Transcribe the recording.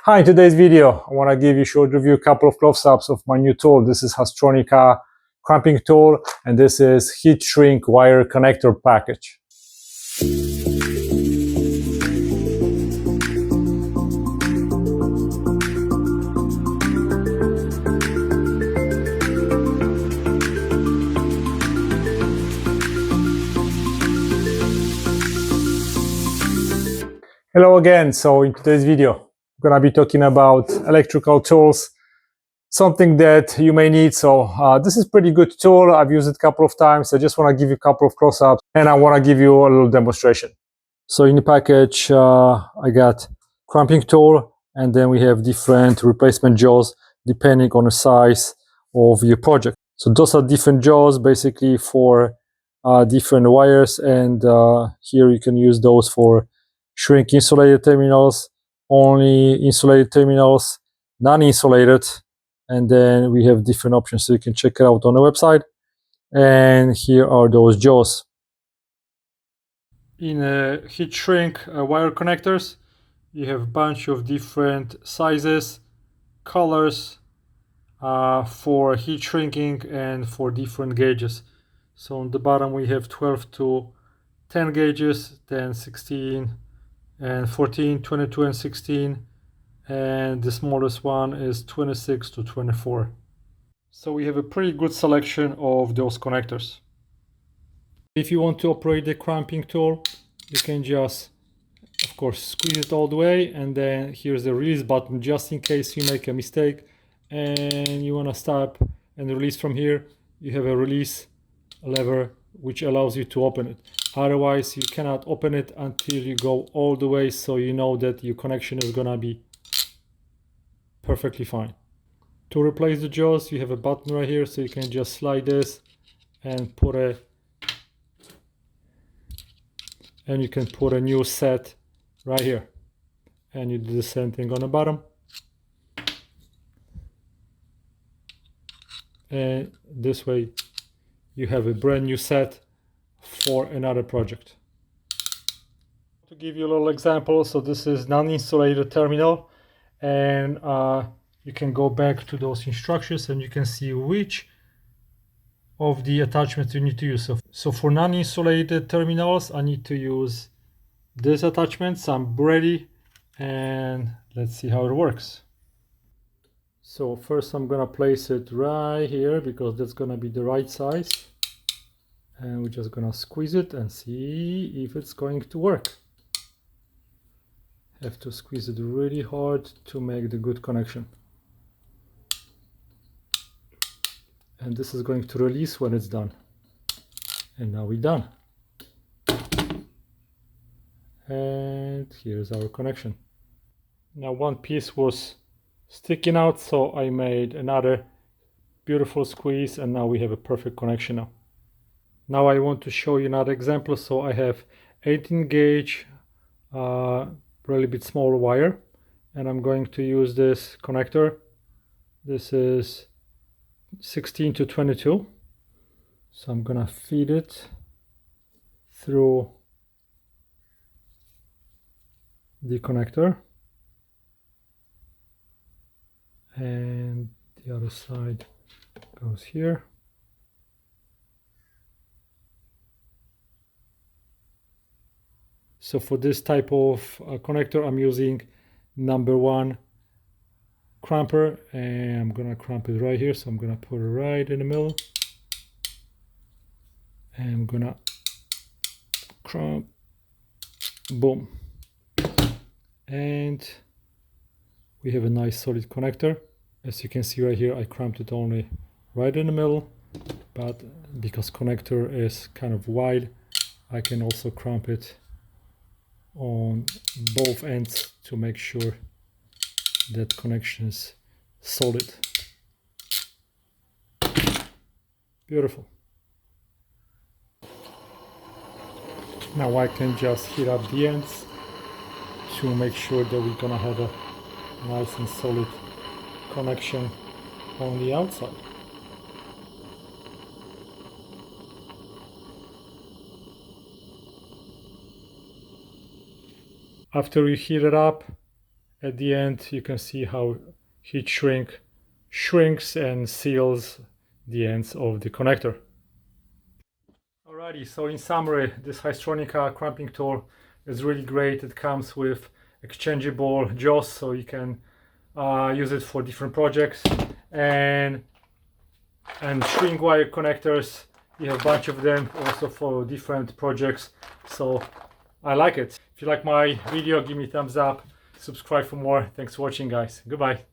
Hi, in today's video, I want to give you a short review, a couple of close-ups of my new tool. This is Haisstronica Cramping tool, and this is heat shrink wire connector package. Hello again. So in today's video, I'm going to be talking about electrical tools, something that you may need. So this is a pretty good tool. I've used it a couple of times. I just want to give you a couple of close-ups and I want to give you a little demonstration. So in the package, I got cramping tool, and then we have different replacement jaws depending on the size of your project. So those are different jaws basically for different wires, and here you can use those for shrink insulated terminals, only insulated terminals, non-insulated, and then we have different options, so you can check it out on the website. And here are those jaws. In heat shrink wire connectors, you have a bunch of different sizes, colors for heat shrinking and for different gauges. So on the bottom we have 12 to 10 gauges, then 16 and 14, 22 and 16, and the smallest one is 26 to 24. So we have a pretty good selection of those connectors. If you want to operate the cramping tool, you can just, of course, squeeze it all the way, and then here's the release button just in case you make a mistake and you want to stop and release from here. You have a release lever which allows you to open it. Otherwise you cannot open it until you go all the way, so you know that your connection is gonna be perfectly fine. To replace the jaws, you have a button right here, so you can just slide this and put a new set right here, and you do the same thing on the bottom, and this way you have a brand new set for another project. To give you a little example, so this is non-insulated terminal, and you can go back to those instructions and you can see which of the attachments you need to use. So for non-insulated terminals, I need to use this attachment. So I'm ready, and let's see how it works. So first I'm gonna place it right here because that's gonna be the right size, and we're just gonna squeeze it and see if it's going to work. Have to squeeze it really hard to make the good connection, and this is going to release when it's done. And now we're done, and here's our connection. Now one piece was sticking out, so I made another beautiful squeeze, and now we have a perfect connection now. Now I want to show you another example. So I have 18 gauge really bit smaller wire, and I'm going to use this connector. This is 16 to 22, so I'm gonna feed it through the connector, and the other side goes here. So for this type of connector, I'm using number 1 cramper, and I'm gonna cramp it right here. So I'm gonna put it right in the middle, and I'm gonna cramp, boom, and we have a nice solid connector. As you can see right here, I cramped it only right in the middle, but because connector is kind of wide, I can also cramp it on both ends to make sure that connection is solid. Beautiful. Now I can just heat up the ends to make sure that we're gonna have a nice and solid connection on the outside. After you heat it up At the end, you can see how heat shrink shrinks and seals the ends of the connector. Alrighty, so in summary, this Haisstronica cramping tool is really great. It comes with exchangeable jaws, so you can use it for different projects, and shrink wire connectors. You have a bunch of them also for different projects, so I like it. If you like my video, give me a thumbs up, subscribe for more. Thanks for watching, guys. Goodbye.